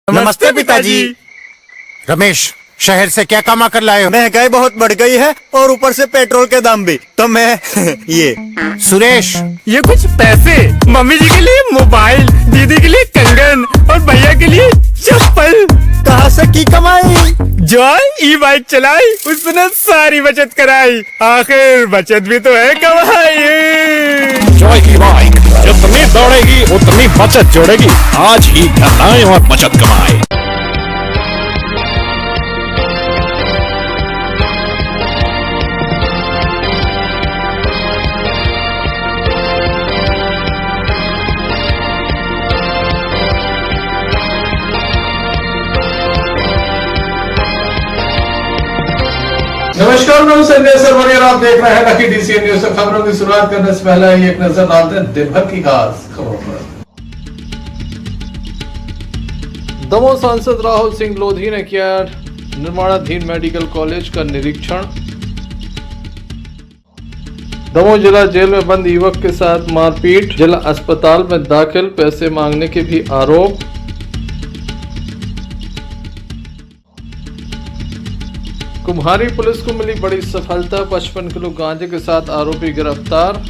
नमस्ते पिताजी। रमेश, शहर से क्या कमा कर लाए हो? महंगाई बहुत बढ़ गई है और ऊपर से पेट्रोल के दाम भी, तो मैं ये। सुरेश, ये कुछ पैसे मम्मी जी के लिए मोबाइल, दीदी के लिए कंगन और भैया के लिए चप्पल। कहाँ से की कमाई? जो ई बाइक चलाई उसने सारी बचत कराई, आखिर बचत भी तो है कमाई। जॉय की बाइक जितनी दौड़ेगी उतनी बचत जोड़ेगी। आज ही घर आए और बचत कमाए। नमस्कार, मैं संजय सरवरी और आप देख रहे हैं लकी डीसीएन न्यूज। खबरों की शुरुआत करने से पहले एक नजर डालते हैं दिन भर की खास खबरों पर। दमोह सांसद राहुल सिंह लोधी ने किया निर्माणाधीन मेडिकल कॉलेज का निरीक्षण। दमोह जिला जेल में बंद युवक के साथ मारपीट, जिला अस्पताल में दाखिल, पैसे मांगने के भी आरोप। कुम्हारी पुलिस को मिली बड़ी सफलता, 55 किलो गांजे के साथ आरोपी गिरफ्तार।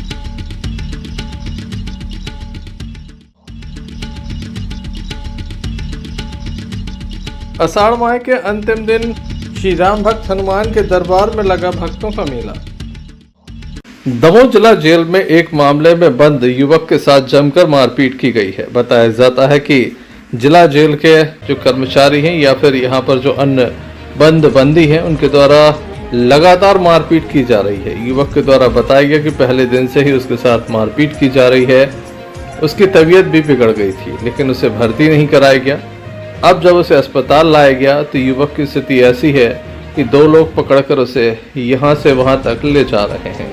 आषाढ़ माह के अंतिम दिन श्री राम भक्त हनुमान के दरबार में लगा भक्तों का मेला। दमोह जिला जेल में एक मामले में बंद युवक के साथ जमकर मारपीट की गई है। बताया जाता है कि जिला जेल के जो कर्मचारी हैं या फिर यहाँ पर जो अन्य बंदी हैं उनके द्वारा लगातार मारपीट की जा रही है। युवक के द्वारा बताया गया कि पहले दिन से ही उसके साथ मारपीट की जा रही है। उसकी तबीयत भी बिगड़ गई थी, लेकिन उसे भर्ती नहीं कराया गया। अब जब उसे अस्पताल लाया गया तो युवक की स्थिति ऐसी है कि 2 लोग पकड़कर उसे यहाँ से वहाँ तक ले जा रहे हैं।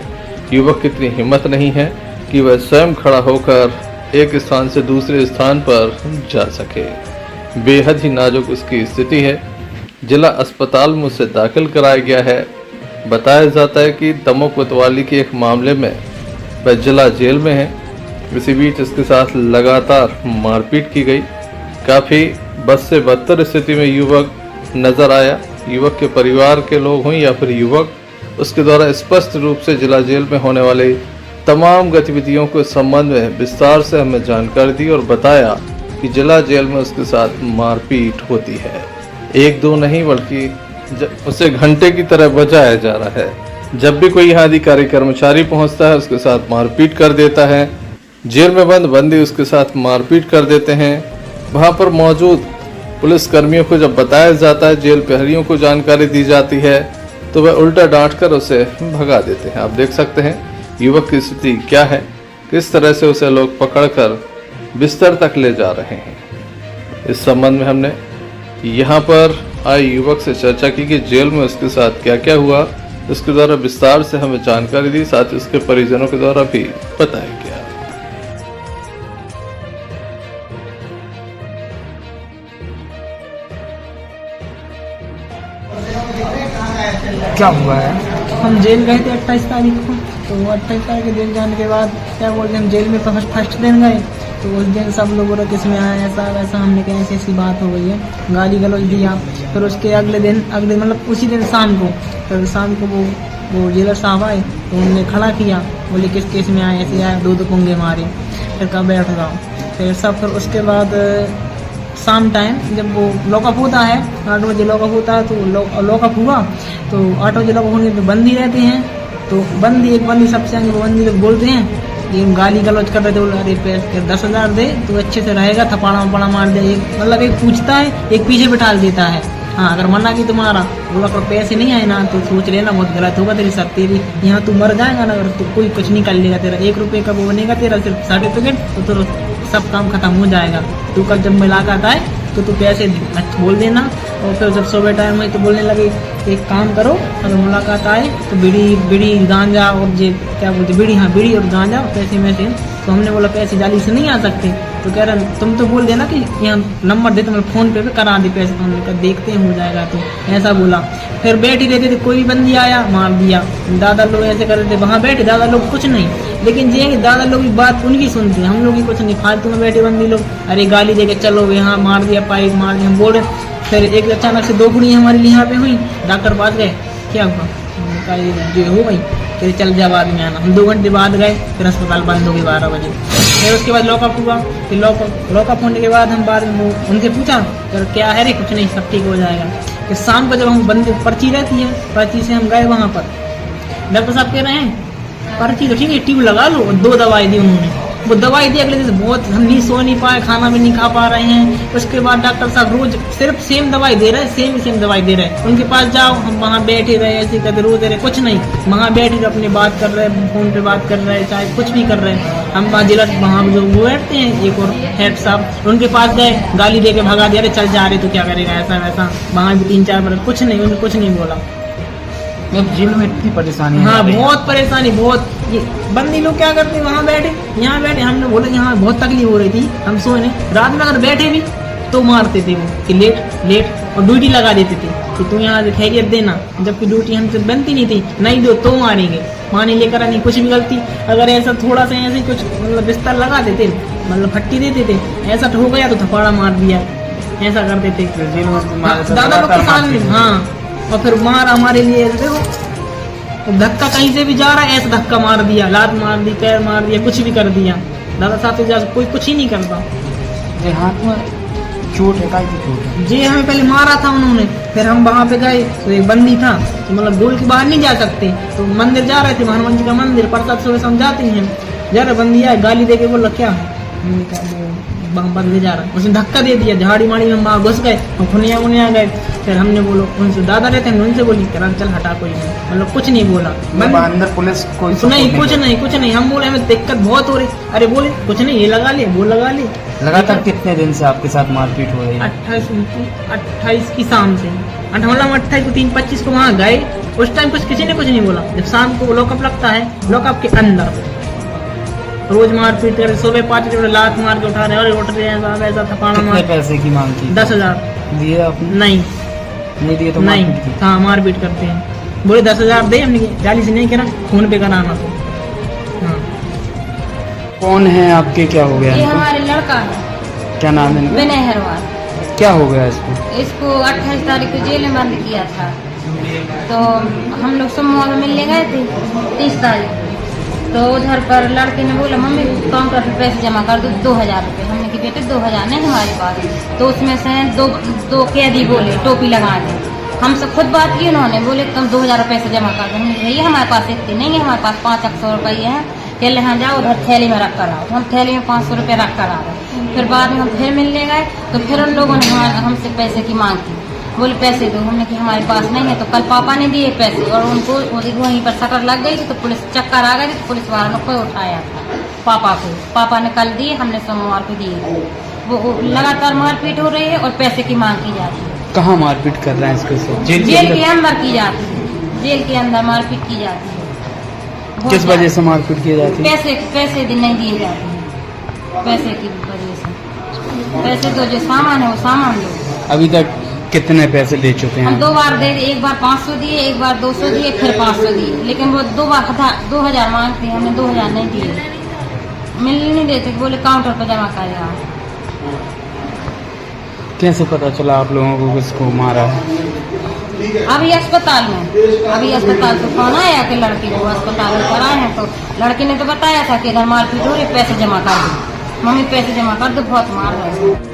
युवक की इतनी हिम्मत नहीं है कि वह स्वयं खड़ा होकर एक स्थान से दूसरे स्थान पर जा सके। बेहद ही नाजुक उसकी स्थिति है। जिला अस्पताल में उसे दाखिल कराया गया है। बताया जाता है कि दमोह कोतवाली के एक मामले में वह जिला जेल में है। इसी बीच इसके साथ लगातार मारपीट की गई। काफ़ी बद से बदतर स्थिति में युवक नजर आया। युवक के परिवार के लोग हों या फिर युवक, उसके द्वारा स्पष्ट रूप से जिला जेल में होने वाली तमाम गतिविधियों के संबंध में विस्तार से हमें जानकारी दी और बताया कि जिला जेल में उसके साथ मारपीट होती है। 1-2 नहीं बल्कि उसे घंटे की तरह बजाया जा रहा है। जब भी कोई यहाँ अधिकारी कर्मचारी पहुँचता है उसके साथ मारपीट कर देता है। जेल में बंद बंदी उसके साथ मारपीट कर देते हैं। वहाँ पर मौजूद पुलिस कर्मियों को जब बताया जाता है, जेल प्रहरियों को जानकारी दी जाती है, तो वह उल्टा डांट कर उसे भगा देते हैं। आप देख सकते हैं युवक की स्थिति क्या है, किस तरह से उसे लोग पकड़कर बिस्तर तक ले जा रहे हैं। इस संबंध में हमने यहाँ पर आए युवक से चर्चा की कि जेल में उसके साथ क्या क्या हुआ। उसके द्वारा विस्तार से हमें जानकारी दी, साथ ही उसके परिजनों के द्वारा भी बताया गया। क्या हुआ है? हम जेल गए थे 28 तारीख को, तो 28 तारीख के जेल जाने के बाद क्या बोलते हैं, हम जेल में फर्स्ट दिन गए, तो उस दिन सब लोगों ने किसमें आया ऐसा वैसा, हमने कहा ऐसी ऐसी बात हो गई है, गाली गलौज दिया। फिर उसके अगले दिन मतलब उसी दिन शाम को, फिर शाम को वो जेलर साहब आए तो उन्होंने खड़ा किया, बोले किस केस में आए, ऐसे आए, 2 पुंगे मारे। फिर कहा बैठ जाओ। फिर उसके बाद शाम टाइम जब वो लॉकअप होता है, 8 बजे लॉकअप होता है, तो लॉकअप हुआ तो 8 बजे लॉकअप होने पर बंदी रहते हैं। तो एक बंदी सबसे आगे, वो बंदी लोग बोलते हैं, ये गाली गलौज कर रहे थे, बोले अरे 10,000 दे तो अच्छे से रहेगा, थपाड़ा वपाड़ा मार दे। मतलब एक पूछता है, एक पीछे बिठा देता है। हाँ, अगर मना की तुम्हारा बोला अगर पैसे नहीं आए ना तो सोच लेना बहुत गलत होगा तेरे साथ, तेरी यहाँ तू मर जाएगा ना, अगर तो कोई कुछ नहीं कर लेगा तेरा, 1 रुपये का वो बनेगा तेरा सिर्फ सर्टिफिकेट, तो सब काम खत्म हो जाएगा। तू कल जब मुलाकात आए तो तू पैसे बोल देना। और फिर जब सुबह टाइम हुई तो बोलने लगे एक काम करो, अगर मुलाकात आए तो बीड़ी गांजा और जो क्या बोलते बीड़ी और गांजा पैसे में से तो हमने बोला पैसे जाली से नहीं आ सकते। तो कह रहे तुम तो बोल देना कि यहाँ नंबर दे, तो मैं फ़ोन पे करा दे पैसे। तो हमने कहा देखते हैं हो जाएगा, तो ऐसा बोला। फिर बैठ ही रहते थे, कोई बंदी आया मार दिया। दादा लोग ऐसे कर रहे थे, वहाँ बैठे दादा लोग कुछ नहीं, लेकिन ये कि दादा लोग की बात उनकी सुनते हैं, हम लोग की कुछ नहीं। फालतू में बैठे बंदी लोग, अरे गाली दे के चलो यहाँ मार दिया, पाइप मार दिया, हम बोल रहे। फिर एक अचानक से 2 कुड़ियाँ हमारे लिए यहाँ पे हुई, डॉक्टर पास गए, क्या हुआ? हमने कहा ये हो गई। फिर चल जा बाद में आना। हम 2 घंटे बाद गए, फिर अस्पताल बंद हो गए 12 बजे। फिर उसके बाद लॉकअप हुआ। फिर लॉकअप होने के बाद हम बाद में उनसे पूछा फिर क्या है रे, कुछ नहीं, सब ठीक हो जाएगा। फिर शाम को जब हम बंदे पर्ची रहती है, पर्ची से हम गए वहाँ पर, डॉक्टर साहब कह रहे हैं पर्ची तो ठीक है, ट्यूब लगा लो। और 2 दवाई दी उन्होंने, वो दवाई दी अगले दिन बहुत, हम नहीं सो नहीं पाए, खाना भी नहीं खा पा रहे हैं। उसके बाद डॉक्टर साहब रोज सिर्फ सेम दवाई दे रहे हैं, सेम दवाई दे रहे हैं। उनके पास जाओ, हम वहाँ बैठे रहे, ऐसे करते रोज दे रहे, कुछ नहीं, वहाँ बैठे अपनी बात कर रहे हैं, फोन पे बात कर रहे हैं, चाहे कुछ भी कर रहे हैं। हम वहाँ जिला वहाँ जो वो बैठते हैं एक और हेड साहब, उनके पास गए, गाली दे के भगा दिया, अरे चल जा रहे तो क्या करेगा, ऐसा वैसा। वहाँ भी 3-4 बार कुछ नहीं, उन्होंने कुछ नहीं बोला। जेल में इतनी परेशानी हाँ बहुत परेशानी, बहुत। ये बंदी लोग क्या करते हैं, वहाँ बैठे यहाँ बैठे, हमने बोला यहाँ बहुत तकलीफ हो रही थी, हम सोए नहीं। रात में अगर बैठे भी तो मारते थे वो कि लेट और ड्यूटी लगा देते थे कि तू यहाँ से खैरियत देना, जबकि ड्यूटी हमसे बनती नहीं थी। नहीं दो तो मारेंगे, माने लेकर नहीं, कुछ भी गलती अगर ऐसा थोड़ा सा ऐसे कुछ मतलब बिस्तर लगा देते, मतलब फट्टी देते थे, ऐसा हो गया तो थप्पड़ा मार दिया, ऐसा करते थे दादा लोग के सामने। हाँ, और फिर मार हमारे लिए देखो, तो धक्का कहीं से भी जा रहा है, ऐसा धक्का मार दिया, लात मार दी, पैर मार दिया, कुछ भी कर दिया। दादा साहब से कोई कुछ ही नहीं करता। हाथ में चोट है, काय की चोट है? जी हमें पहले मारा था उन्होंने, फिर हम वहाँ पे गए तो एक बंदी था, तो मतलब गोल के बाहर नहीं जा सकते, तो मंदिर जा रहे थे, हनुमान जी का मंदिर, प्रसाद सुबह समझाते हैं, जा रहे बंदी आए, गाली दे के बोला क्या है, बंद ले जा रहा है, उसने धक्का दे दिया, झाड़ी माड़ी में माँ घुस गए, खुनिया उनिया गए। फिर हमने बोलो उनसे दादा रहते हैं, उनसे बोली चल हटा, कोई नहीं, मतलब कुछ नहीं बोला। अंदर पुलिस कोई नहीं, कुछ नहीं। हम बोले हमें दिक्कत बहुत हो रही, अरे बोले कुछ नहीं, ये लगा ले, वो लगा ले। लगातार कितने दिन से आपके साथ मारपीट हो रही है? 28 की शाम से, मतलब 28 को 3-25 को वहाँ गए, उस टाइम कुछ किसी ने कुछ नहीं बोला। जब शाम को लॉकअप लगता है, लॉकअप के अंदर रोज मारपीट कर, सुबह 5 बजे लात मार के उठा रहे और उठ रहे हैं, ऐसा थपाड़ा मार। पैसे की मांग की? 10,000 दिए आपने? नहीं दिए तो नहीं, हाँ मारपीट करते हैं, बोले 10,000 दे, हमने 40 नहीं करा, फोन पे कराना तो। हाँ। कौन है आपके, क्या हो गया? ये हमारे लड़का है। क्या नाम है? विनय हरवाल। क्या हो गया इसको? इसको 28 तारीख को जेल में बंद किया था, तो हम लोग सोमवार में मिलने गए थे 30 तारीख को। तो उधर पर लड़के ने बोला मम्मी काउंटर पे पैसे जमा कर दो 2,000 रुपये। हमने कि बेटे 2,000 नहीं हमारे पास। तो उसमें से दो कैदी बोले टोपी लगा के, हमसे खुद बात की उन्होंने, बोले तुम 2,000 रुपये से जमा कर दो। हमने भैया हमारे पास इतने नहीं है, हमारे पास 500 रुपये हैं। कह ले हाँ जाओ उधर थैली में रख कर आओ। हम थैली में 500 रुपये रख कर आ गए। फिर बाद में हम फिर मिलने गए, तो फिर उन लोगों ने हमसे पैसे की मांग की, बोले पैसे दो। हमने कि हमारे पास नहीं है। तो कल पापा ने दिए पैसे, और उनको वहीं पर शटर लग गई थी, तो पुलिस चक्कर आ गई थी, तो पुलिस वालों को उठाया था पापा को। पापा ने कल दिए, हमने सोमवार को दिए। वो लगातार मारपीट हो रही है और पैसे की मांग की जाती है। कहाँ मारपीट कर रहे हैं इसके साथ? जेल के अंदर की जाती है, जेल के अंदर मारपीट की जाती है। किस वजह से मारपीट की जाती है? पैसे नहीं दिए जाते हैं, पैसे की वजह से। पैसे दो, जो सामान है वो सामान दो। अभी तक कितने पैसे दे चुके हैं? हम 2 बार दे दिए, एक बार 500 दिए, एक बार 200 दिए, फिर 500 दिए, लेकिन वो 2 बार 2,000 मांगते, हमने 2,000 नहीं दिए। मिलने नहीं देते, बोले काउंटर पर जमा करेगा। कैसे पता चला आप लोगों को किसको मारा है? अभी अस्पताल से फोन आया कि लड़की को अस्पताल में कराए हैं, तो लड़की ने तो बताया था कि इधर मारपीट हो रही, पैसे जमा कर दो। मम्मी पैसे जमा कर दो, बहुत मार रहे हैं।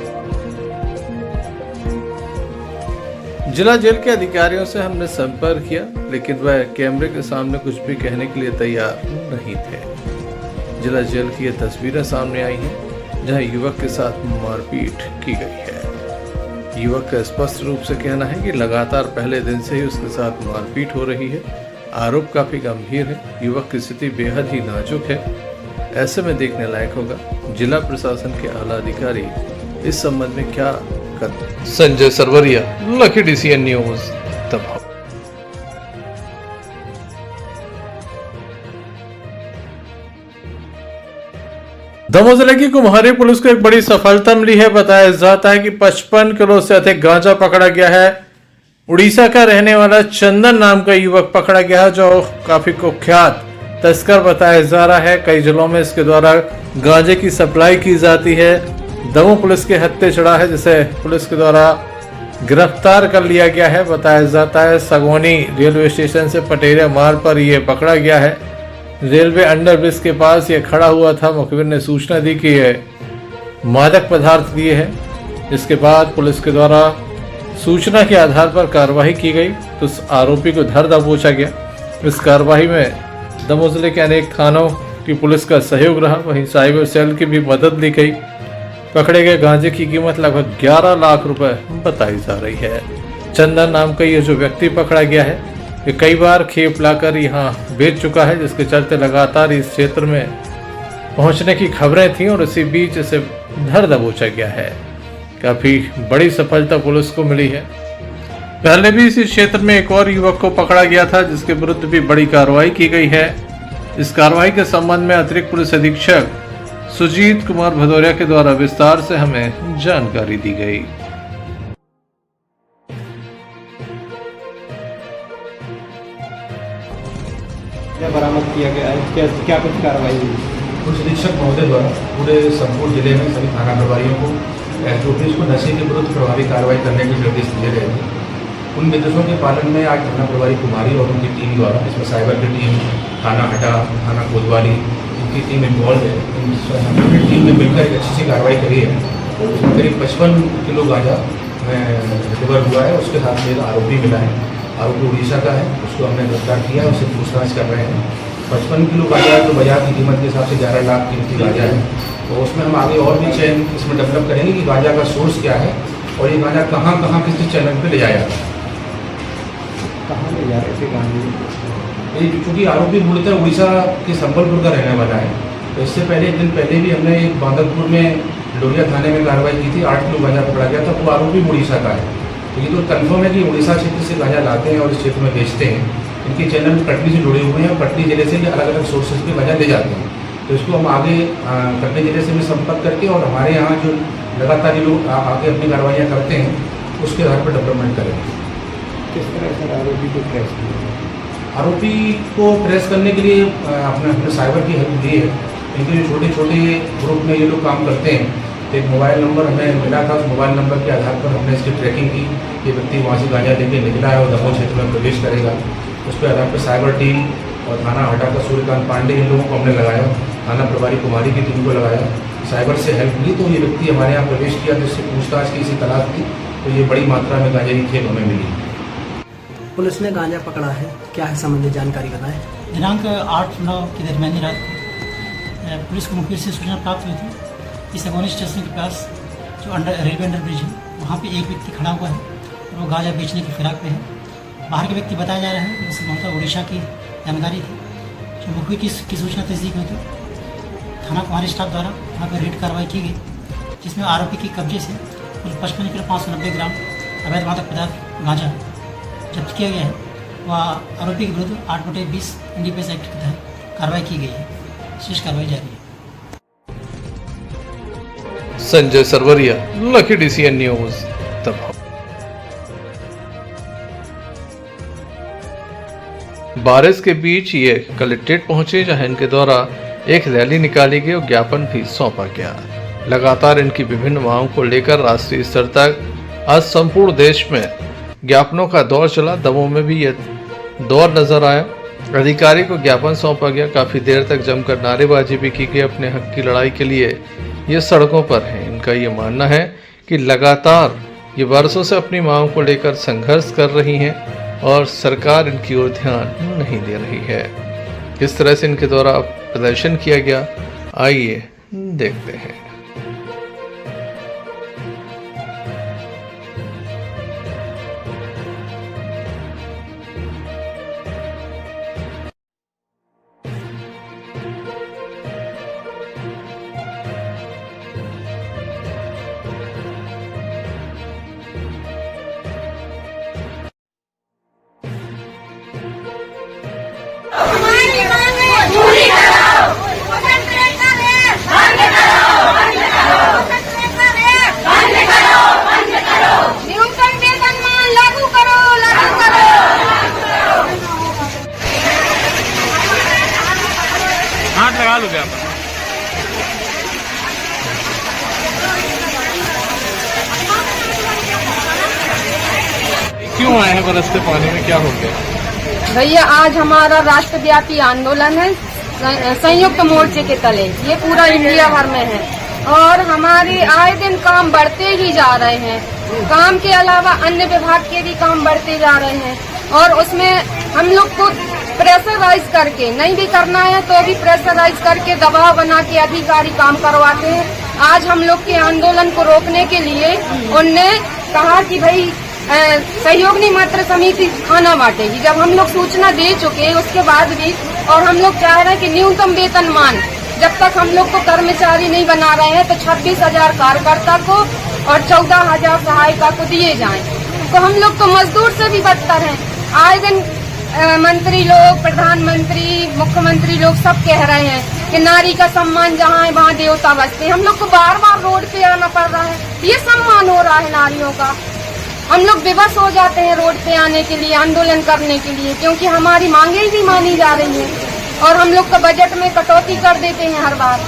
जिला जेल के अधिकारियों से हमने संपर्क किया, लेकिन वह कैमरे के सामने कुछ भी कहने के लिए तैयार नहीं थे। जिला जेल की ये तस्वीरें सामने आई हैं, जहां युवक के साथ मारपीट की गई है। युवक का स्पष्ट रूप से कहना है कि लगातार पहले दिन से ही उसके साथ मारपीट हो रही है। आरोप काफी गंभीर है, युवक की स्थिति बेहद ही नाजुक है। ऐसे में देखने लायक होगा जिला प्रशासन के आला अधिकारी इस संबंध में क्या कर। Sanjay Sarwariya, Lucky DCN news, दबाव। दमोह जिले की कुम्हारी पुलिस को एक बड़ी सफलता मिली है। बताया जाता है कि 55 किलो से अधिक गांजा पकड़ा गया है। उड़ीसा का रहने वाला चंदन नाम का युवक पकड़ा गया है, जो काफी कुख्यात तस्कर बताया जा रहा है। कई जिलों में इसके द्वारा गांजे की सप्लाई की जाती है। दमोह पुलिस के हत्थे चढ़ा है, जिसे पुलिस के द्वारा गिरफ्तार कर लिया गया है। बताया जाता है सगोनी रेलवे स्टेशन से पटेरिया मार्ग पर यह पकड़ा गया है। रेलवे अंडरब्रिज के पास ये खड़ा हुआ था। मुखबिर ने सूचना दी कि यह मादक पदार्थ दिए हैं। इसके बाद पुलिस के द्वारा सूचना के आधार पर कार्रवाई की गई तो उस आरोपी को धर दबोचा गया। इस कार्रवाई में दमोह जिले के अनेक थानों की पुलिस का सहयोग रहा, वहीं साइबर सेल की भी मदद ली गई। पकड़े गए गांजे की कीमत लगभग 11 लाख रुपए बताई जा रही है। चंदन नाम का ये जो व्यक्ति पकड़ा गया है, ये कई बार खेप लाकर यहाँ बेच चुका है, जिसके चलते लगातार इस क्षेत्र में पहुंचने की खबरें थीं और इसी बीच इसे धर दबोचा गया है। काफी बड़ी सफलता पुलिस को मिली है। पहले भी इसी क्षेत्र में एक और युवक को पकड़ा गया था, जिसके विरुद्ध भी बड़ी कार्रवाई की गई है। इस कार्रवाई के संबंध में अतिरिक्त पुलिस अधीक्षक सुजीत कुमार भदौरिया के द्वारा विस्तार से हमें जानकारी दी गई। बरामद किया गया है, क्या कुछ कार्रवाई हुई? पुलिस अधीक्षक महोदय द्वारा पूरे संपूर्ण जिले में सभी थाना प्रभारियों को एसओपीज को नशे के विरुद्ध प्रभावी कार्रवाई करने के निर्देश दिए गए थे। उन निर्देशों के पालन में आज थाना प्रभारी कुमारी और उनकी टीम द्वारा, इसमें साइबर की टीम, थाना हटा, थाना कोतवाली, इनकी टीम इन्वॉल्व है। इन टीम ने मिलकर एक अच्छी सी कार्रवाई करी है। उसमें करीब 55 किलो गांजा रिकवर हुआ है। उसके साथ में आरोपी मिला है। आरोपी उड़ीसा का है, उसको हमने गिरफ्तार किया है, उससे पूछताछ कर रहे हैं। 55 किलो गांजा है, तो बाजार की कीमत के हिसाब से 11 लाख कीमती गांजा है। तो उसमें हम आगे और भी चैन इसमें डेवलप करेंगे कि गांजा का सोर्स क्या है और ये गांजा कहाँ कहाँ किस चैनल पे ले जाया था, कहाँ ले जा रहे थे गांजे? ये चूँकि आरोपी मूलतः उड़ीसा के संबलपुर का रहने वाला है, तो इससे पहले एक दिन पहले भी हमने बांदरपुर में डोरिया थाने में कार्रवाई की थी। 8 किलो गांजा पकड़ा गया था, वो आरोपी उड़ीसा का है। तो ये तो कन्फर्म है कि उड़ीसा क्षेत्र से गांजा लाते हैं और इस क्षेत्र में बेचते हैं। इनके चैनल कटनी से जुड़े हुए हैं और कटनी जिले से अलग अलग सोर्सेज पे गांजा ले जाते हैं। तो इसको हम आगे कटनी जिले से भी संपर्क करके और हमारे यहाँ जो लगातार ये लोग आगे अपनी कार्रवाइयाँ करते हैं, उसके आधार पर डेवलपमेंट करेंगे। किस तरह से आरोपी को ट्रेस किया? आरोपी को ट्रेस करने के लिए अपने साइबर की हेल्प ली है। इनके जो छोटे छोटे ग्रुप में ये लोग काम करते हैं, एक मोबाइल नंबर हमें मिला था। उस मोबाइल नंबर के आधार पर हमने इसकी ट्रैकिंग की। ये व्यक्ति वहाँ से गांजा लेके निकला है और दमोह क्षेत्र में प्रवेश करेगा। उसके आधार पर साइबर टीम और थाना हटा का सूर्यकांत पांडे, इन लोगों को हमने लगाया। थाना प्रभारी कुमारी की टीम को लगाया। साइबर से हेल्प ली तो ये व्यक्ति हमारे यहाँ प्रवेश किया, जिससे पूछताछ की, इसी तलाश की, तो ये बड़ी मात्रा में गांजे की खेप हमें मिली। पुलिस ने गांजा पकड़ा है, क्या है संबंधित जानकारी बताएं। दिनांक 8-9 की दरमियानी रात को पुलिस को मुखबिर से सूचना प्राप्त हुई थी कि सगोनी स्टेशन के पास जो रेलवे अंडर ब्रिज है, वहाँ पे एक व्यक्ति खड़ा हुआ है और वो गांजा बेचने की फिराक में है। बाहर के व्यक्ति बताए जा रहे हैं, जिससे बहुत उड़ीसा की जानकारी थी। जो मुखबिर की सूचना तस्दीक हुई थी, थाना कुमारी स्टाफ द्वारा वहाँ पर रेड कार्रवाई की गई, जिसमें आरोपी के कब्जे से कुल 55 किलो 590 ग्राम अवैध मादक पदार्थ गांजा जब्त किया गया है। वह आरोपी के विरुद्ध 8/20 एनडीपीएस एक्ट के तहत कार्रवाई की गई है। शेष कार्रवाई जारी है। Sanjay Sarwariya, Lucky DCN news, Damoh. बारिश के बीच ये कलेक्ट्रेट पहुंचे, जहां इनके द्वारा एक रैली निकाली गई और ज्ञापन भी सौंपा गया। लगातार इनकी विभिन्न मांगों को लेकर राष्ट्रीय स्तर तक आज संपूर्ण देश में ज्ञापनों का दौर चला। दमोह में भी यह दौर नजर आया। अधिकारी को ज्ञापन सौंपा गया। काफी देर तक जमकर नारेबाजी भी की गई। अपने हक की लड़ाई के लिए ये सड़कों पर हैं। इनका ये मानना है कि लगातार ये वर्षों से अपनी मांगों को लेकर संघर्ष कर रही हैं और सरकार इनकी ओर ध्यान नहीं दे रही है। किस तरह से इनके द्वारा प्रदर्शन किया गया, आइए देखते हैं। हमारी मांगे पूरी करो। क्यों आए हैं बरसते पानी में, क्या हो गया? भैया आज हमारा राष्ट्रव्यापी आंदोलन है संयुक्त मोर्चे के तले, ये पूरा इंडिया भर में है और हमारे आए दिन काम बढ़ते ही जा रहे हैं। काम के अलावा अन्य विभाग के भी काम बढ़ते जा रहे हैं और उसमें हम लोग को प्रेशराइज करके नहीं भी करना है तो भी प्रेशराइज करके दबाव बना के अधिकारी काम करवाते हैं। आज हम लोग के आंदोलन को रोकने के लिए उनने कहा कि भाई सहयोगी मित्र समिति खाना बांटेगी। जब हम लोग सूचना दे चुके उसके बाद भी और हम लोग चाह रहे हैं कि न्यूनतम वेतनमान जब तक हम लोग को कर्मचारी नहीं बना रहे हैं तो 26,000 कार्यकर्ता को और 14,000 सहायिका को दिए जाएं। तो हम लोग तो मजदूर से भी बदतर हैं। आए दिन मंत्री लोग, प्रधानमंत्री, मुख्यमंत्री लोग सब कह रहे हैं कि नारी का सम्मान जहाँ है वहाँ देवता बसते हैं। हम लोग को बार बार रोड पे आना पड़ रहा है, ये सम्मान हो रहा है नारियों का। हम लोग विवश हो जाते हैं रोड पे आने के लिए, आंदोलन करने के लिए, क्योंकि हमारी मांगे भी मानी जा रही हैं और हम लोग का बजट में कटौती कर देते हैं हर बार।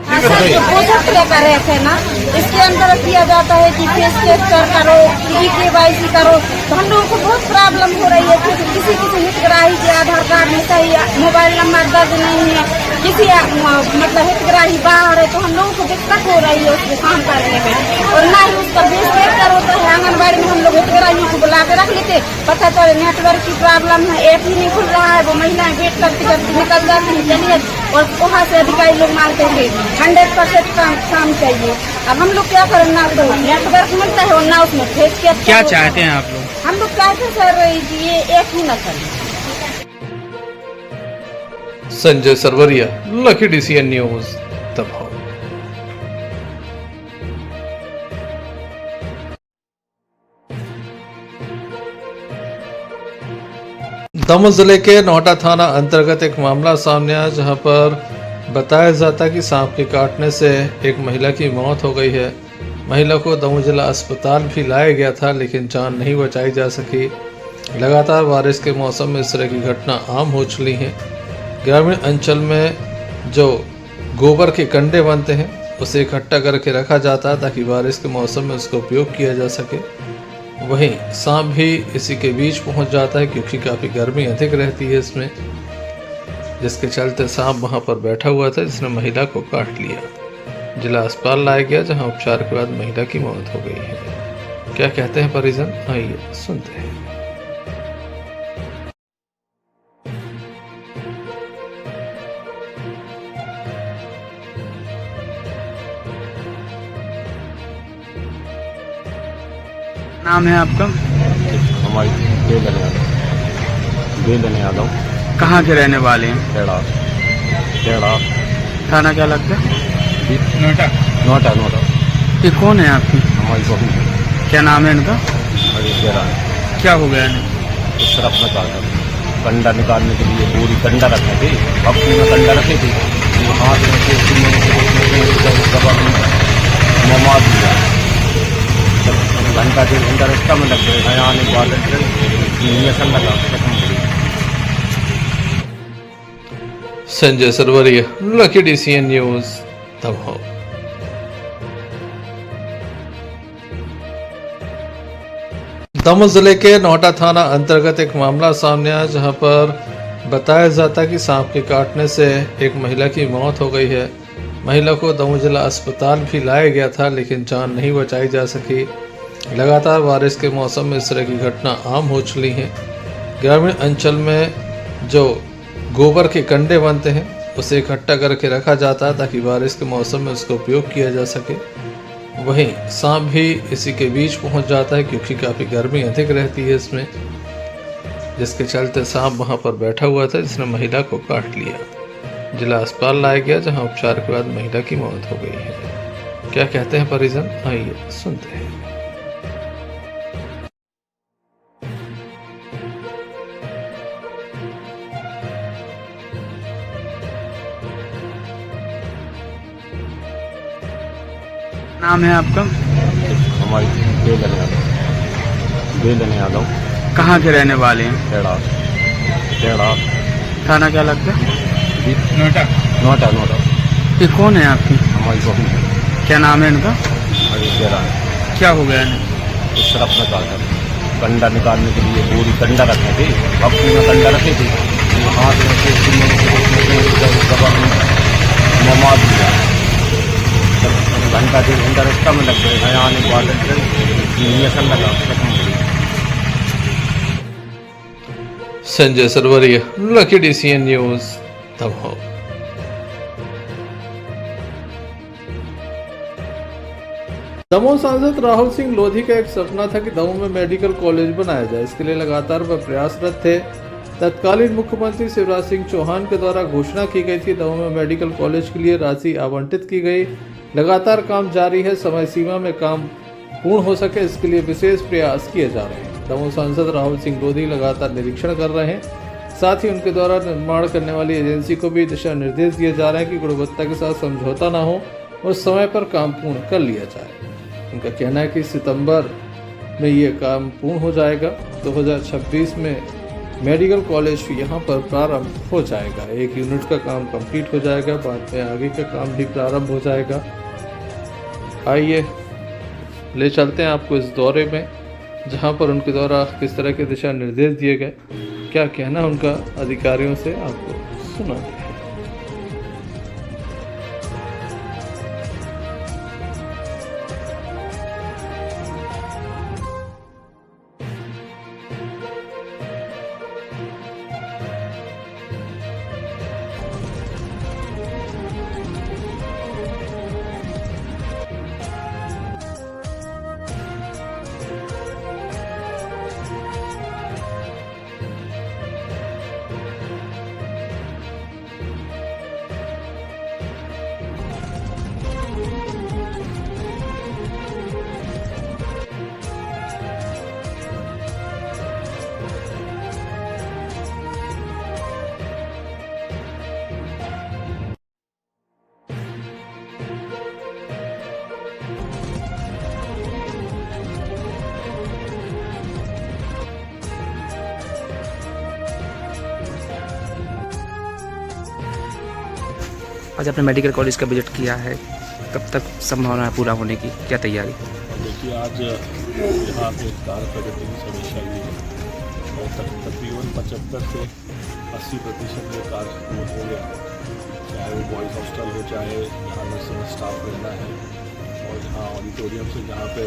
पोषक कर रहे थे ना, इसके अंदर किया जाता है कि फेस टेस्ट करो, KYC करो, तो हम लोगों को बहुत प्रॉब्लम हो रही है क्योंकि किसी हितग्राही के आधार कार्ड में सही मोबाइल नंबर दर्ज नहीं है, किसी मतलब हितग्राही बाहर है, तो हम लोगों को दिक्कत हो रही है उसको काम करने में। और ना ही उसका बेस बेहतर होता है। आंगनबाड़ी में हम लोग हितग्राही को बुला के रख लेते, पता चले नेटवर्क की प्रॉब्लम है, ऐप ही नहीं खुल रहा है, वो महिलाएं वेट करते करते निकल जाती है, चलिए, और वहाँ से अधिकारी लोग मारते थे 100% काम चाहिए। अब हम लोग क्या करें, ना तो नेटवर्क मिलता है और ना उसमें फेस के। क्या चाहते हैं आप लोग? हम लोग चाहते हैं सर ये एक ही न चले। Sanjay Sarwariya, Lucky DCN news, दबाव। दमोह जिले के नोहटा थाना अंतर्गत एक मामला सामने आया जहां पर बताया जाता है कि सांप के काटने से एक महिला की मौत हो गई है। महिला को दमोह जिला अस्पताल भी लाया गया था लेकिन जान नहीं बचाई जा सकी। लगातार बारिश के मौसम में इस तरह की घटना आम हो चुकी हैं। ग्रामीण अंचल में जो गोबर के कंडे बनते हैं उसे इकट्ठा करके रखा जाता है ताकि बारिश के मौसम में उसका उपयोग किया जा सके। वहीं सांप भी इसी के बीच पहुंच जाता है क्योंकि काफ़ी गर्मी अधिक रहती है इसमें, जिसके चलते सांप वहां पर बैठा हुआ था जिसने महिला को काट लिया। जिला अस्पताल लाया गया जहां उपचार के बाद महिला की मौत हो गई है। क्या कहते हैं परिजन, आइए सुनते हैं। नाम है आपका? हमारी बेलन यादव। कहाँ के रहने वाले हैं? खेड़ा। थाना क्या लगता है? नोटा। ये कौन है आपकी? हमारी बहू। क्या नाम है इनका? क्या हो गया इन्हें? इस तरफ में कंडा निकालने के लिए पूरी कंडा रखे थे, हफ्ते में कंडा रखे थे, हाथ में मार दिया। घंटा 1.5 घंटा रास्ता में लग गए, आने के बाद इंजेक्शन लगा खत्म हो गई। Sanjay Sarwariya, Lucky DCN news, Damoh. Damoh जिले के नोहटा थाना अंतर्गत एक मामला सामने आया जहां पर बताया जाता है कि सांप के काटने से एक महिला की मौत हो गई है। महिला को दमोह जिला अस्पताल भी लाया गया था लेकिन जान नहीं बचाई जा सकी। लगातार बारिश के मौसम में इस तरह की घटना आम हो चुकी हैं। ग्रामीण अंचल में जो गोबर के कंडे बनते हैं उसे इकट्ठा करके रखा जाता है ताकि बारिश के मौसम में उसका उपयोग किया जा सके। वहीं सांप भी इसी के बीच पहुंच जाता है क्योंकि काफ़ी गर्मी अधिक रहती है इसमें, जिसके चलते सांप वहां पर बैठा हुआ था जिसने महिला को काट लिया। जिला अस्पताल लाया गया जहां उपचार के बाद महिला की मौत हो गई है। क्या कहते हैं परिजन, आइए सुनते हैं। नाम है आपका? हमारी बेलन यादव। कहाँ के रहने वाले हैं? खेड़ा। थाना क्या लगता है? नोटा। ये कौन है आपकी? हमारी बहू। क्या नाम है इनका? खेड़ा। क्या हो गया इन्हें? इस तरफ में कंडा निकालने के लिए बोरी कंडा रखे थे, भक्ति में कंडा रखे थे, हाथ में मार दिया। घंटा 1.5 घंटा रास्ता में लग गए, यहाँ आने के बाद इंजेक्शन लगा, खत्म हो गई। Sanjay Sarwariya, Lucky DCN news, Damoh. Damoh सांसद राहुल सिंह लोधी का एक सपना था कि दमोह में मेडिकल कॉलेज बनाया जाए। इसके लिए लगातार वह प्रयासरत थे। तत्कालीन मुख्यमंत्री शिवराज सिंह चौहान के द्वारा घोषणा की गई थी। दमोह में मेडिकल कॉलेज के लिए राशि आवंटित की गई। लगातार काम जारी है। समय सीमा में काम पूर्ण हो सके इसके लिए विशेष प्रयास किए जा रहे हैं। दमोह सांसद राहुल सिंह लोधी लगातार निरीक्षण कर रहे हैं। साथ ही उनके द्वारा निर्माण करने वाली एजेंसी को भी दिशा निर्देश दिए जा रहे हैं कि गुणवत्ता के साथ समझौता न हो और समय पर काम पूर्ण कर लिया जाए। उनका कहना है कि सितंबर में ये काम पूर्ण हो जाएगा। 2026 में मेडिकल कॉलेज यहाँ पर प्रारंभ हो जाएगा। 1 यूनिट का काम कंप्लीट हो जाएगा, बाद में आगे का काम भी प्रारंभ हो जाएगा। आइए ले चलते हैं आपको इस दौरे में, जहाँ पर उनके द्वारा किस तरह के दिशा निर्देश दिए गए, क्या कहना उनका अधिकारियों से, आपको सुनाते हैं। आज आपने मेडिकल कॉलेज का बजट किया है, कब तक संभावना है पूरा होने की, क्या तैयारी? देखिए, आज यहाँ पे कार्य प्रगति की समीक्षा हुई है और तकरीबन 75 से 80% में कार्य पूर्ण हो गया। चाहे वो बॉयज़ हॉस्टल हो, चाहे यहाँ नर्सिंग स्टाफ रहना है और यहाँ ऑडिटोरियम से जहाँ पे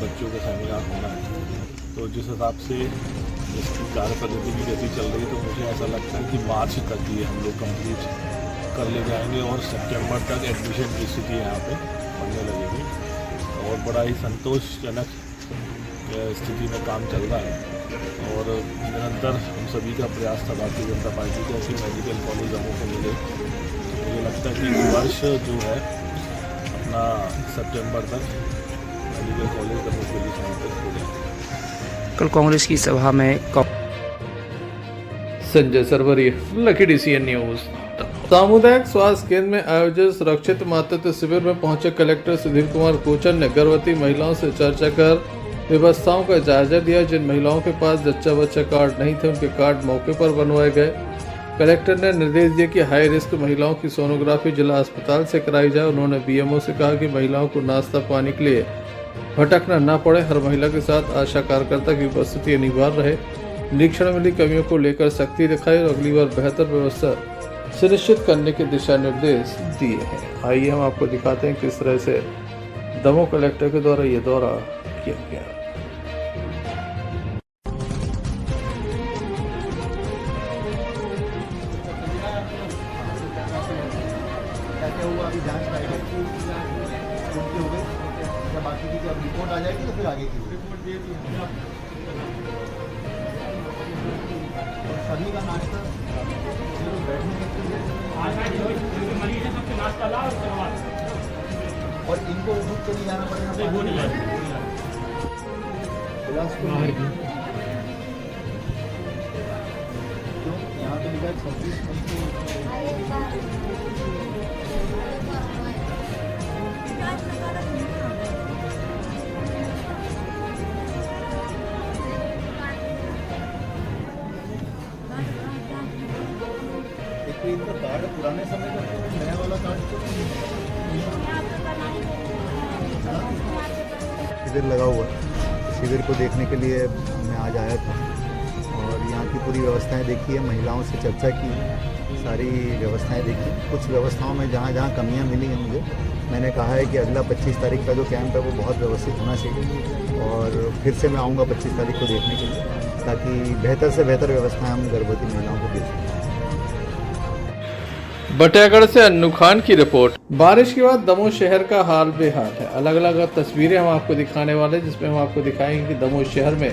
बच्चों का सेमिनार होना है। तो जिस हिसाब से इसकी कार्य प्रगति की गति चल रही है, तो मुझे ऐसा लगता है कि मार्च तक ही हम लोग कंप्लीट कर ले जाएंगे और सितंबर तक एडमिशन की स्थिति यहाँ पे बनने लगेगी और बड़ा ही संतोषजनक स्थिति में काम चल रहा है। और निरंतर हम सभी का प्रयास था भारतीय जनता पार्टी का कि मेडिकल कॉलेज हमों को मिले। मुझे लगता है कि इस वर्ष जो है अपना सितंबर तक मेडिकल कॉलेज हमों के लिए समर्पित हो जाएगा। कल कांग्रेस की सभा में Sanjay Sarwariya, Lucky DCN news. सामुदायिक स्वास्थ्य केंद्र में आयोजित सुरक्षित मातृत्व शिविर में पहुंचे कलेक्टर सुधीर कुमार कोचर ने गर्भवती महिलाओं से चर्चा कर व्यवस्थाओं का जायजा लिया। जिन महिलाओं के पास जच्चा बच्चा कार्ड नहीं थे, उनके कार्ड मौके पर बनवाए गए। कलेक्टर ने निर्देश दिए कि हाई रिस्क महिलाओं की सोनोग्राफी जिला अस्पताल से कराई जाए। उन्होंने BMO से कहा कि महिलाओं को नाश्ता पानी के लिए भटकना न पड़े। हर महिला के साथ आशा कार्यकर्ता की उपस्थिति अनिवार्य रहे। निरीक्षण में मिली कमियों को लेकर सख्ती दिखाई और अगली बार बेहतर व्यवस्था सुनिश्चित करने के दिशा निर्देश दिए हैं। आइए हम आपको दिखाते हैं किस तरह से दमोह कलेक्टर के द्वारा ये दौरा किया गया। बाकी की जब रिपोर्ट आ जाएगी तो फिर आगे की रिपोर्ट दे दी और सभी का नाश्ता बैठने के और इनको उठ के नहीं जाना पड़ेगा। यहाँ पे लिखा है 26 इनका कार्ड पुराने समय का नया वाला कार्ड इधर लगा हुआ है। शिविर को देखने के लिए मैं आज आया था और यहाँ की पूरी व्यवस्थाएं देखी है, महिलाओं से चर्चा की, सारी व्यवस्थाएं देखी। कुछ व्यवस्थाओं में जहाँ जहाँ कमियाँ मिली हैं मुझे, मैंने कहा है कि अगला 25 तारीख का जो कैंप है वो बहुत व्यवस्थित होना चाहिए और फिर से मैं आऊँगा 25 तारीख को देखने के लिए, ताकि बेहतर से बेहतर व्यवस्थाएं हम गर्भवती महिलाओं को दे सकें। बटियागढ़ से अन्नू खान की रिपोर्ट। बारिश के बाद दमोह शहर का हाल बेहाल है। अलग अलग तस्वीरें हम आपको दिखाने वाले, जिसमें हम आपको दिखाएंगे कि दमोह शहर में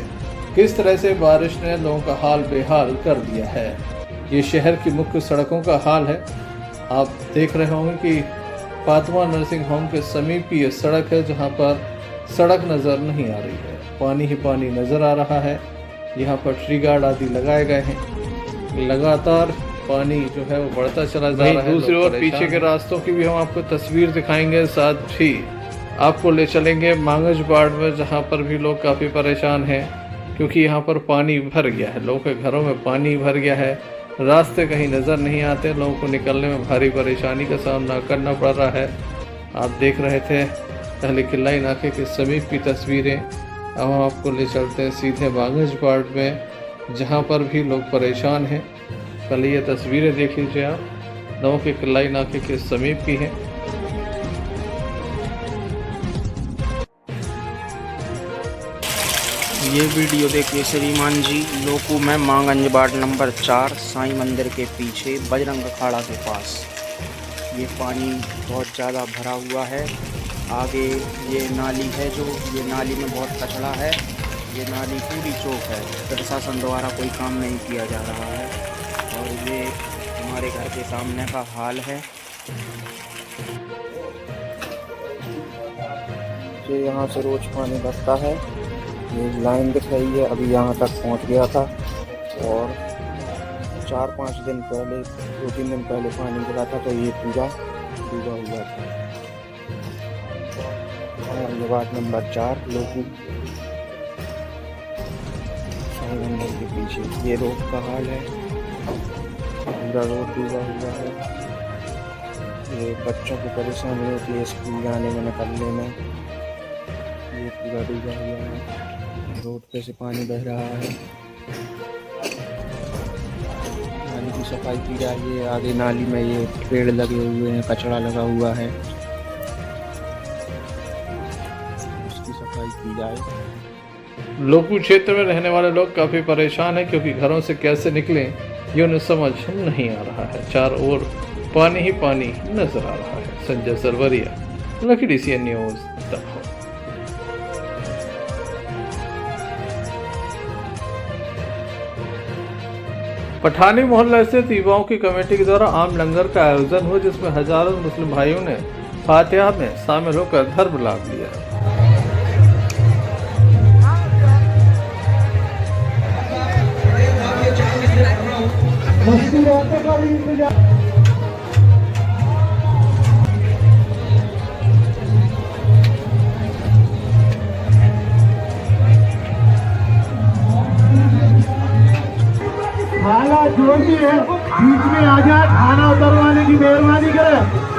किस तरह से बारिश ने लोगों का हाल बेहाल कर दिया है। ये शहर की मुख्य सड़कों का हाल है। आप देख रहे होंगे कि फातिमा नर्सिंग होम के समीप की ये सड़क है, जहाँ पर सड़क नज़र नहीं आ रही है, पानी ही पानी नज़र आ रहा है। यहाँ पर ट्री गार्ड आदि लगाए गए हैं। लगातार पानी जो है वो बढ़ता चला जा रहा है। दूसरी ओर पीछे के रास्तों की भी हम आपको तस्वीर दिखाएंगे, साथ ही आपको ले चलेंगे मांगज बाड़ में, जहाँ पर भी लोग काफ़ी परेशान हैं क्योंकि यहाँ पर पानी भर गया है। लोगों के घरों में पानी भर गया है, रास्ते कहीं नज़र नहीं आते, लोगों को निकलने में भारी परेशानी का सामना करना पड़ रहा है। आप देख रहे थे पहले किलाई नाके के समीप की तस्वीरें। अब हम आपको ले चलते हैं सीधे मांगज बाड़ में, जहाँ पर भी लोग परेशान हैं। पहले ये तस्वीरें देख लीजिए आप, दमोह के किलाई नाके के समीप की हैं। ये वीडियो देखिए श्रीमान जी, लोकू में मांगंज वार्ड नंबर 4 साईं मंदिर के पीछे बजरंग अखाड़ा के पास ये पानी बहुत ज़्यादा भरा हुआ है। आगे ये नाली है, जो ये नाली में बहुत कचरा है। ये नाली पूरी चौक है, प्रशासन द्वारा कोई काम नहीं किया जा रहा है। और ये हमारे घर के सामने का हाल है। ये यहाँ से रोज पानी बरसता है। ये लाइन दिख रही है, अभी यहाँ तक पहुँच गया था और 4-5 दिन पहले, 2-3 दिन पहले पानी गिरा था तो ये पूरा डूबा हुआ था। और ये वार्ड नंबर 4 लोगों साईं मंदिर के पीछे ये रोड का हाल है। पूरा रोड डूबा हुआ है। ये बच्चों को परेशानी होती है स्कूल जाने में, निकलने में। ये पूरा डूबा हुआ है, रोड पे से पानी बह रहा है। नाली की सफाई की जाए। आगे नाली में ये पेड़ लगे हुए हैं, कचरा लगा हुआ है, उसकी सफाई की जाए। लोकू क्षेत्र में रहने वाले लोग काफ़ी परेशान हैं क्योंकि घरों से कैसे निकलें ये उन्हें समझ नहीं आ रहा है। चारों ओर पानी ही पानी नजर आ रहा है। Sanjay Sarwariya, Lucky DCN news, Damoh. Pathani Mohalla स्थित युवाओं की कमेटी के द्वारा आम लंगर का आयोजन हुआ, जिसमें हजारों मुस्लिम भाइयों ने फातिहा में शामिल होकर धर्म लाभ लिया। हालात जो भी है बीच में आ जाए, खाना उतरवाने की मेहरबानी करे।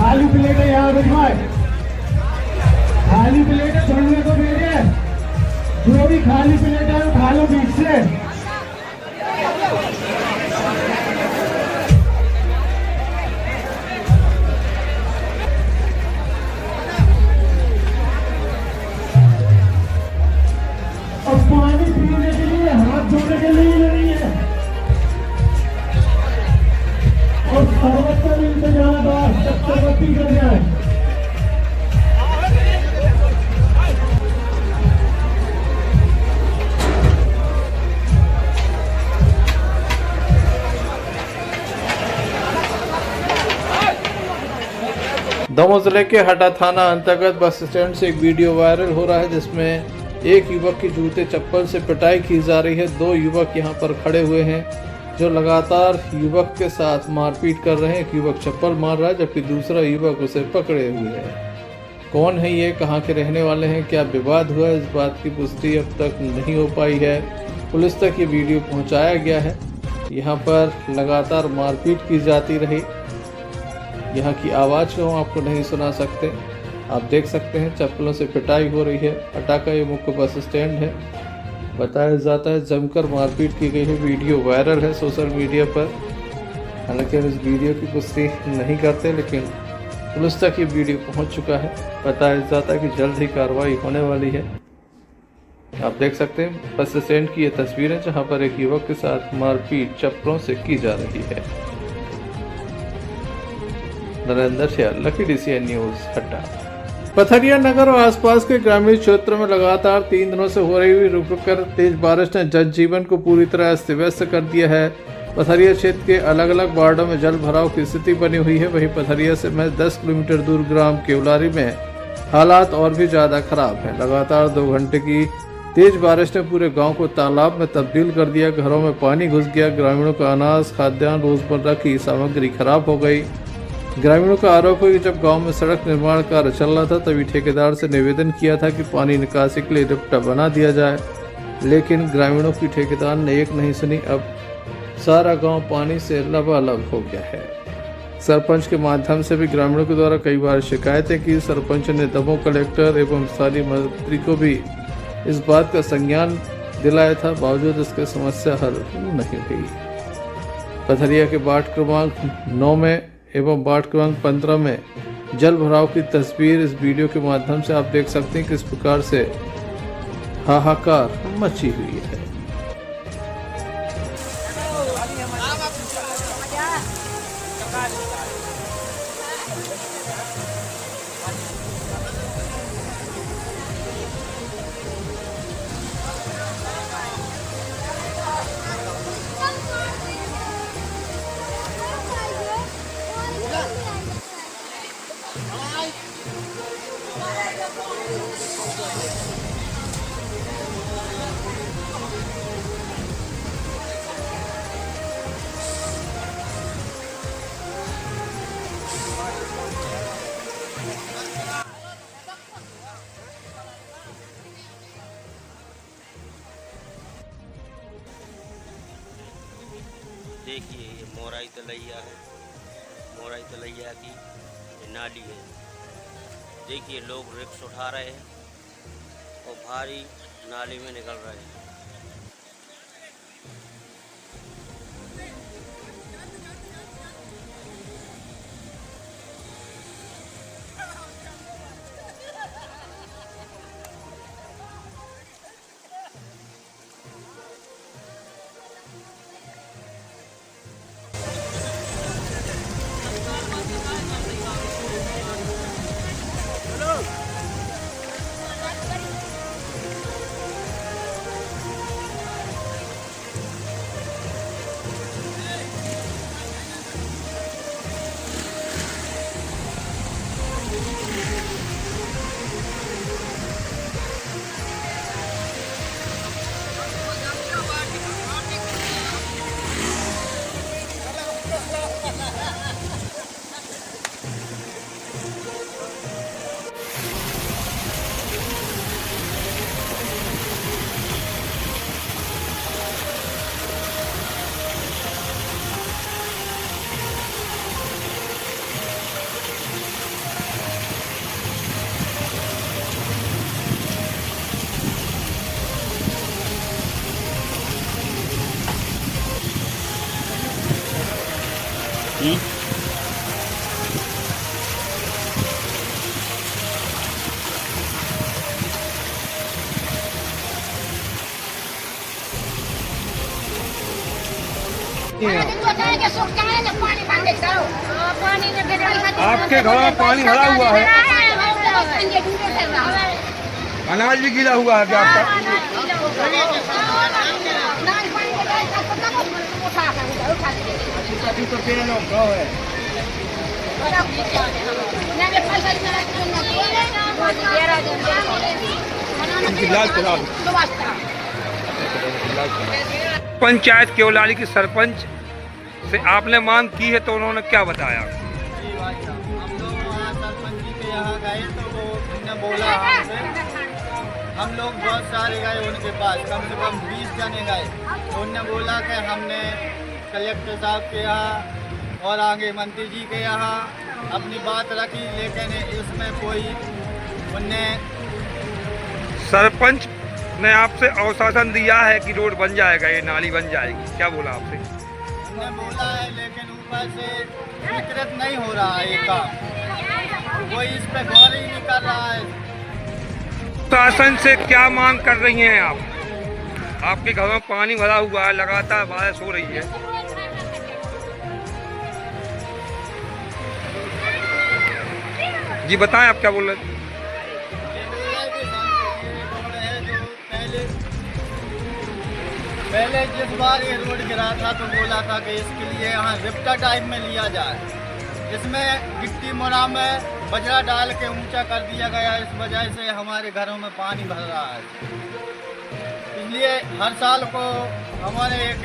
खाली प्लेटें यहाँ भिजवाए, खाली प्लेटें छोड़ने को भेजे। जो भी खाली प्लेट है वो खा लो बीच से। और पानी पीने के लिए, हाथ धोने के लिए नहीं है। और शरबत का भी इंतजाम है, शरबत पी कर जाए। दमोह जिले के हटा थाना अंतर्गत बस स्टैंड से एक वीडियो वायरल हो रहा है जिसमें एक युवक की जूते चप्पल से पिटाई की जा रही है। दो युवक यहां पर खड़े हुए हैं जो लगातार युवक के साथ मारपीट कर रहे हैं। एक युवक चप्पल मार रहा है जबकि दूसरा युवक उसे पकड़े हुए है। कौन है ये, कहां के रहने वाले हैं, क्या विवाद हुआ, इस बात की पुष्टि अब तक नहीं हो पाई है। पुलिस तक ये वीडियो पहुंचाया गया है। यहाँ पर लगातार मारपीट की जाती रही। यहाँ की आवाज़ को हम आपको नहीं सुना सकते। आप देख सकते हैं चप्पलों से पिटाई हो रही है। हटा का ये मुख्य बस स्टैंड है। बताया जाता है जमकर मारपीट की गई है। वीडियो वायरल है सोशल मीडिया पर। हालांकि हम इस वीडियो की पुष्टि नहीं करते लेकिन पुलिस तक ये वीडियो पहुंच चुका है। बताया जाता है कि जल्द ही कार्रवाई होने वाली है। आप देख सकते हैं बस स्टैंड की ये तस्वीर है जहाँ पर एक युवक के साथ मारपीट चप्पलों से की जा रही है। नरेंद्र सियाल, लकी DCI न्यूज, हटा। पथरिया नगर और आसपास के ग्रामीण क्षेत्रों में लगातार 3 दिनों से हो रही रुक रुक कर तेज बारिश ने जनजीवन को पूरी तरह अस्त व्यस्त कर दिया है। पथरिया क्षेत्र के अलग अलग वार्डों में जल भराव की स्थिति बनी हुई है। वहीं पथरिया से महज 10 किलोमीटर दूर ग्राम केवलारी में हालात और भी ज्यादा खराब है। लगातार 2 घंटे की तेज बारिश ने पूरे गांव को तालाब में तब्दील कर दिया। घरों में पानी घुस गया। ग्रामीणों का अनाज, खाद्यान्न, रोजमर्रा की सामग्री खराब हो गई। ग्रामीणों का आरोप है कि जब गांव में सड़क निर्माण कार्य चल रहा था तभी ठेकेदार से निवेदन किया था कि पानी निकासी के लिए रिप्टा बना दिया जाए, लेकिन ग्रामीणों की ठेकेदार ने एक नहीं सुनी। अब सारा गांव पानी से लबालब हो गया है। सरपंच के माध्यम से भी ग्रामीणों के द्वारा कई बार शिकायतें की। सरपंच ने दमोह कलेक्टर एवं स्थानीय मंत्री को भी इस बात का संज्ञान दिलाया था, बावजूद इसकी समस्या हल नहीं हुई। पथरिया के वार्ड क्रमांक 9 में एवं वार्ड क्रमांक 15 में जल भराव की तस्वीर इस वीडियो के माध्यम से आप देख सकते हैं किस प्रकार से हाहाकार मची हुई है। देखिए ये मोराई तलैया है, मोराई तलैया की ये नाली है। देखिए लोग रिक्स उठा रहे हैं और भारी नाली में निकल रहे हैं। चाहती हैं आपके घर में पानी भरा हुआ है, अनाज भी गीला हुआ है क्या आपका? पंचायत केवलाली की सरपंच से आपने मांग की है तो उन्होंने क्या बताया? यहाँ गए तो वो उन्होंने बोला हमसे, हम लोग बहुत सारे गए उनके पास, कम से कम 20 जने गए, तो उन्होंने बोला कि हमने कलेक्टर साहब के यहाँ और आगे मंत्री जी के यहाँ अपनी बात रखी, लेकिन इसमें कोई उनने सरपंच ने आपसे आश्वासन दिया है कि रोड बन जाएगा, ये नाली बन जाएगी, क्या बोला आपसे? उन्होंने बोला है, लेकिन ऊपर से स्वीकृत नहीं हो रहा है ये काम, कोई इस पे गौर ही नहीं कर रहा है। शासन से क्या मांग कर रही हैं आप? आपके घर में पानी भरा हुआ है, लगातार बारिश हो रही है। जी बताएं, आप क्या बोल रहे थे? पहले जिस बार ये रोड गिरा था तो बोला था कि इसके लिए यहाँ रिप्टा टाइप में लिया जाए, इसमें गिट्टी मोरा में बजरा डाल के ऊंचा कर दिया गया, इस वजह से हमारे घरों में पानी भर रहा है। इसलिए हर साल को हमारे एक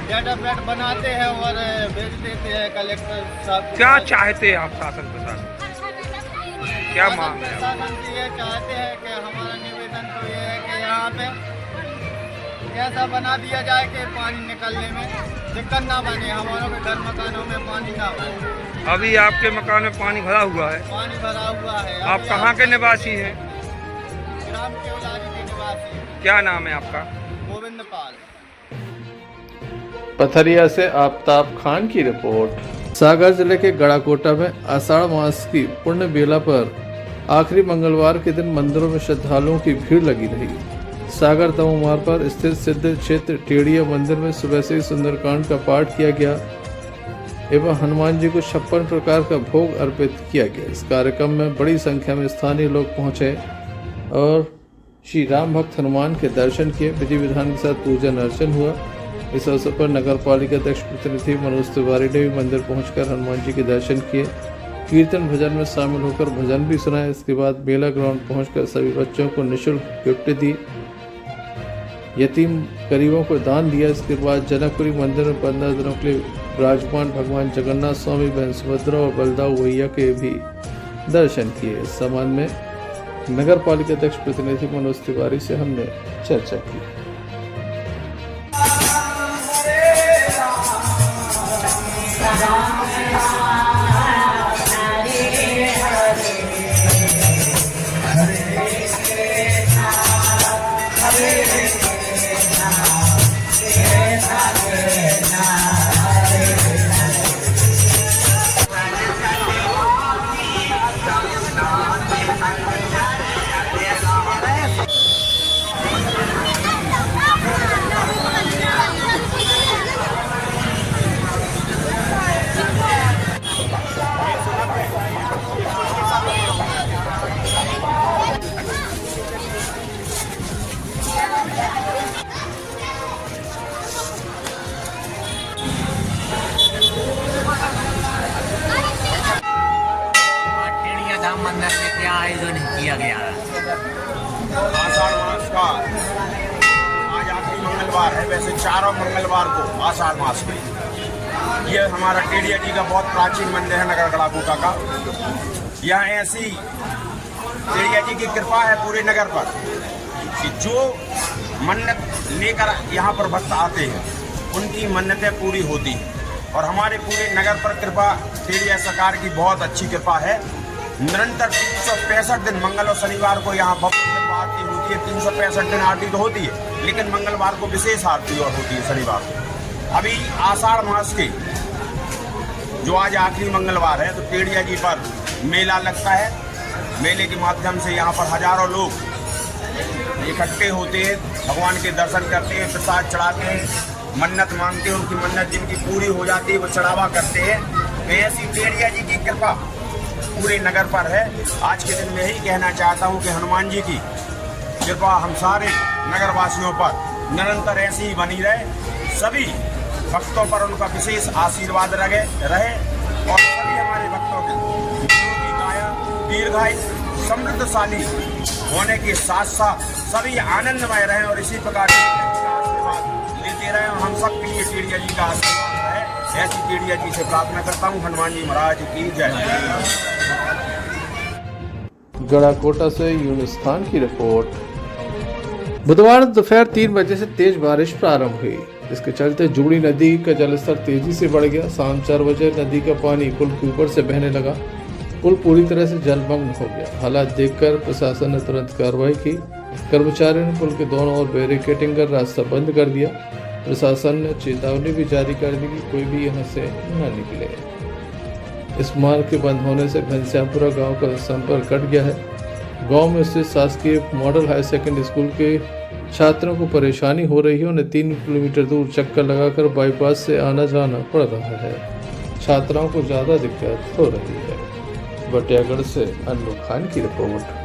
डेटा पैड बनाते हैं और भेज देते हैं कलेक्टर साहब। क्या चाहते हैं आप शासन प्रशासन, क्या मांग है? प्रशासन से ये चाहते हैं कि हमारा निवेदन तो ये है कि यहाँ पे ऐसा बना दिया जाए कि पानी निकलने में दिक्कत ना बने, हमारों के घर मकानों में पानी ना बने। अभी आपके मकान में पानी भरा हुआ है? पानी भरा हुआ है। आप कहाँ के निवासी हैं? ग्राम केवलाली के निवासी। क्या नाम है आपका? गोविंद पाल। पथरिया से आफ्ताब खान की रिपोर्ट। सागर जिले के गड़ाकोटा में आषाढ़ मास की पुण्य बेला पर आखिरी मंगलवार के दिन मंदिरों में श्रद्धालुओं की भीड़ लगी रही। सागर दमोह मार्ग पर स्थित सिद्ध क्षेत्र टेढ़िया मंदिर में सुबह से ही सुंदरकांड का पाठ किया गया एवं हनुमान जी को 56 प्रकार का भोग अर्पित किया गया। इस कार्यक्रम में बड़ी संख्या में स्थानीय लोग पहुंचे और श्री राम भक्त हनुमान के दर्शन किए। विधि विधान के साथ पूजन अर्चन हुआ। इस अवसर पर नगर पालिका अध्यक्ष प्रतिनिधि मनोज तिवारी ने भी मंदिर पहुंचकर हनुमान जी के दर्शन किए, कीर्तन भजन में शामिल होकर भजन भी सुनाए। इसके बाद मेला ग्राउंड पहुंचकर सभी बच्चों को निःशुल्क गिफ्ट दी, यतीम गरीबों को दान दिया। इसके बाद जनकपुरी मंदिर में 15 दिनों के लिए विराजमान भगवान जगन्नाथ स्वामी, बहन सुभद्रा और बलदाऊ भैया के भी दर्शन किए। इस संबंध में नगर पालिका अध्यक्ष प्रतिनिधि मनोज तिवारी से हमने चर्चा की। मंदिर में क्या आयोजन किया गया है? आषाढ़ मास का आज आखिरी मंगलवार है, वैसे चारों मंगलवार को आषाढ़ मास में ये हमारा टेढ़िया जी का बहुत प्राचीन मंदिर है नगर गड़ाकोटा का। यहाँ ऐसी टेढ़िया जी की कृपा है पूरे नगर पर कि जो मन्नत लेकर यहाँ पर भक्त आते हैं उनकी मन्नतें पूरी होती हैं और हमारे पूरे नगर पर कृपा टेढ़िया सरकार की बहुत अच्छी कृपा है। निरंतर 365 दिन मंगल और शनिवार को यहाँ भव्य आरती होती है। 365 दिन आरती तो होती है, लेकिन मंगलवार को विशेष आरती और होती है शनिवार को। अभी आषाढ़ मास के जो आज आखिरी मंगलवार है तो टेढ़िया जी पर मेला लगता है। मेले के माध्यम से यहाँ पर हजारों लोग इकट्ठे होते हैं, भगवान के दर्शन करते हैं, प्रसाद चढ़ाते हैं मन्नत मांगते हैं, उनकी मन्नत जिनकी पूरी हो जाती है वो चढ़ावा करते हैं। तो ऐसी टेढ़िया जी की कृपा पूरे नगर पर है। आज के दिन में यही कहना चाहता हूँ कि हनुमान जी की कृपा हम सारे नगरवासियों पर निरंतर ऐसी ही बनी रहे, सभी भक्तों पर उनका विशेष आशीर्वाद रहे और सभी हमारे भक्तों के दीर्घायु समृद्धशाली होने के साथ साथ सभी आनंदमय रहें और इसी प्रकार के आशीर्वाद लेते रहें। हम सब के लिए टेढ़िया जी का आशीर्वाद रहे, ऐसी टेढ़िया जी से प्रार्थना करता हूँ। हनुमान जी महाराज की जय। गढ़ाकोटा से यूनुस खान की रिपोर्ट। बुधवार दोपहर 3 बजे से तेज बारिश प्रारंभ हुई, इसके चलते जुगड़ी नदी का जलस्तर तेजी से बढ़ गया। शाम 4 बजे नदी का पानी पुल के ऊपर से बहने लगा। पुल पूरी तरह से जलमग्न हो गया। हालात देखकर प्रशासन ने तुरंत कार्रवाई की। कर्मचारियों ने पुल के दोनों ओर बैरिकेडिंग कर रास्ता बंद कर दिया। प्रशासन ने चेतावनी भी जारी कर दी कि कोई भी यहां से न निकले। इस मार्ग के बंद होने से घनश्यामपुरा गांव का संपर्क कट गया है। गांव में स्थित शासकीय मॉडल हाई सेकेंडरी स्कूल के छात्रों को परेशानी हो रही है। उन्हें 3 किलोमीटर दूर चक्कर लगाकर बाईपास से आना जाना पड़ रहा है। छात्राओं को ज़्यादा दिक्कत हो रही है। बटियागढ़ से अन्नू खान की रिपोर्ट।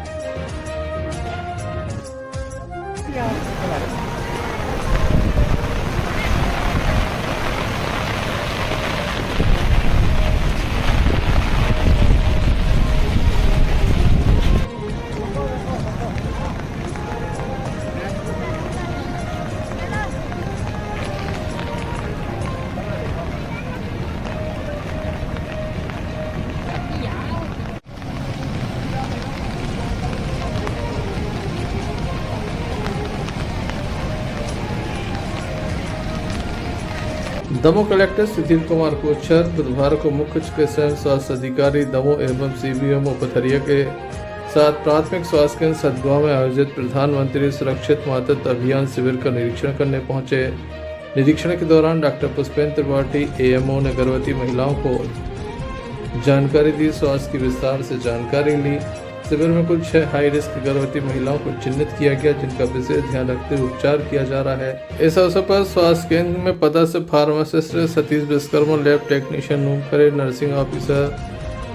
दमोह कलेक्टर सुधीर कुमार कोचर बुधवार को मुख्य चिकित्सा स्वास्थ्य अधिकारी दमोह एवं CBMO पथरिया के साथ प्राथमिक स्वास्थ्य केंद्र सतगांव में आयोजित प्रधानमंत्री सुरक्षित मातृत्व अभियान शिविर का निरीक्षण करने पहुंचे। निरीक्षण के दौरान डॉक्टर पुष्पेंद्र त्रिपाठी AMO ने गर्भवती महिलाओं को जानकारी दी। स्वास्थ्य की विस्तार से जानकारी ली। शिविर में कुल 6 हाई रिस्क गर्भवती महिलाओं को चिन्हित किया गया, जिनका विशेष ध्यान रखते हुए उपचार किया जा रहा है। इस अवसर पर स्वास्थ्य केंद्र में पदस्थ pharmacist Satish Vishwakarma, lab technician Numkhare, nursing officer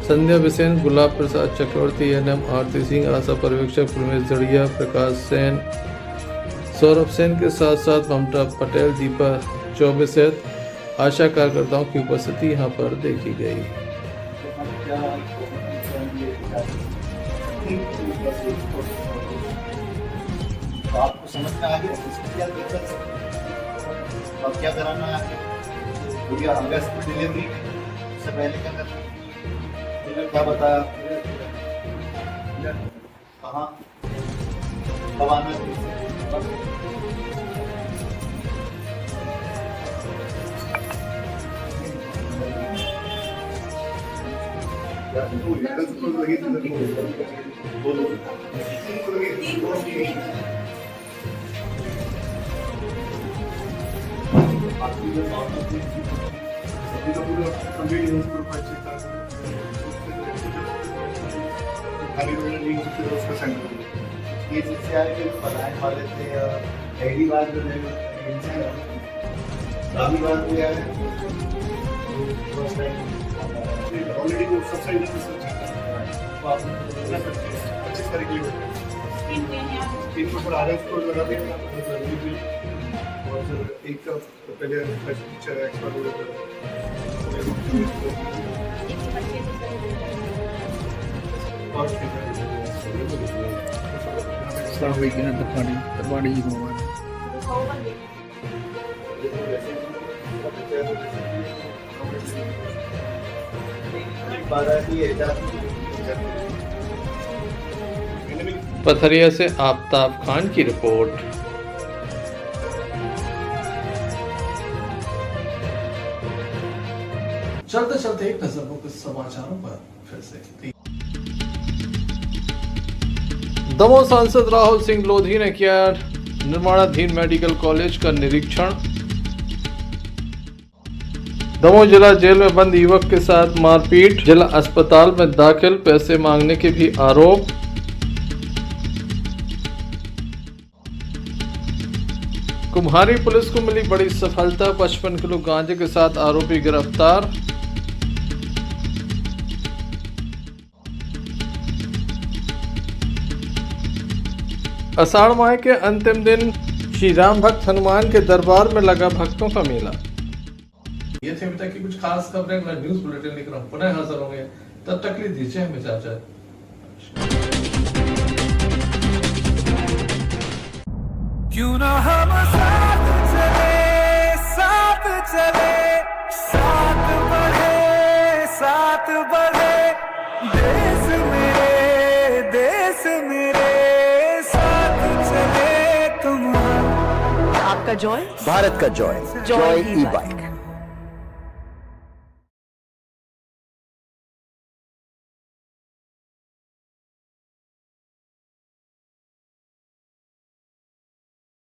Sandhya Bisen, Gulab Prasad Chakravarti, NM Aarti Singh, ASHA पर्यवेक्षक प्रमेश जड़िया, प्रकाश सेन, सौरभ सेन के साथ साथ ममता पटेल, दीपा चौबे सहित आशा कार्यकर्ताओं की उपस्थिति यहाँ पर देखी गई। तो आपको समझ में आ गया इसकी क्या दिक्कत है और क्या कराना है आपको? क्योंकि अगस्त में डिलीवरी से पहले क्या करना है, क्या बताया कहाँ कब आना है? ये जिससे आए कि बनाए वाले थे पहली बार जो है काफी बार हुआ है ऑलरेडी वो सब्सिडी आप 25 तारीख के लिए पर आरएस को लगा देंगे और एक का पहले टीचर एक्सपर्ट हो पथरिया से आफ्ताब खान की रिपोर्ट। चलते चलते एक नजर हो कुछ समाचारों पर फिर से। दमोह सांसद राहुल सिंह लोधी ने किया निर्माणाधीन मेडिकल कॉलेज का निरीक्षण। दमोह जिला जेल में बंद युवक के साथ मारपीट, जिला अस्पताल में दाखिल, पैसे मांगने के भी आरोप। कुम्हारी पुलिस को मिली बड़ी सफलता, 55 किलो गांजे के साथ आरोपी गिरफ्तार। आषाढ़ माह के अंतिम दिन श्री राम भक्त हनुमान के दरबार में लगा भक्तों का मेला। ये थे अभी तक की कुछ खास खबरें, मैं न्यूज बुलेटिन लेकर पुनः हाजिर होंगे, तब तक के लिए दीजिए हमें इजाजत। क्यों ना हम साथ चले, साथ चले, साथ बढ़े, देश मेरे साथ चले तुम। आपका जॉय, भारत का जॉय, जॉय ई बाइक।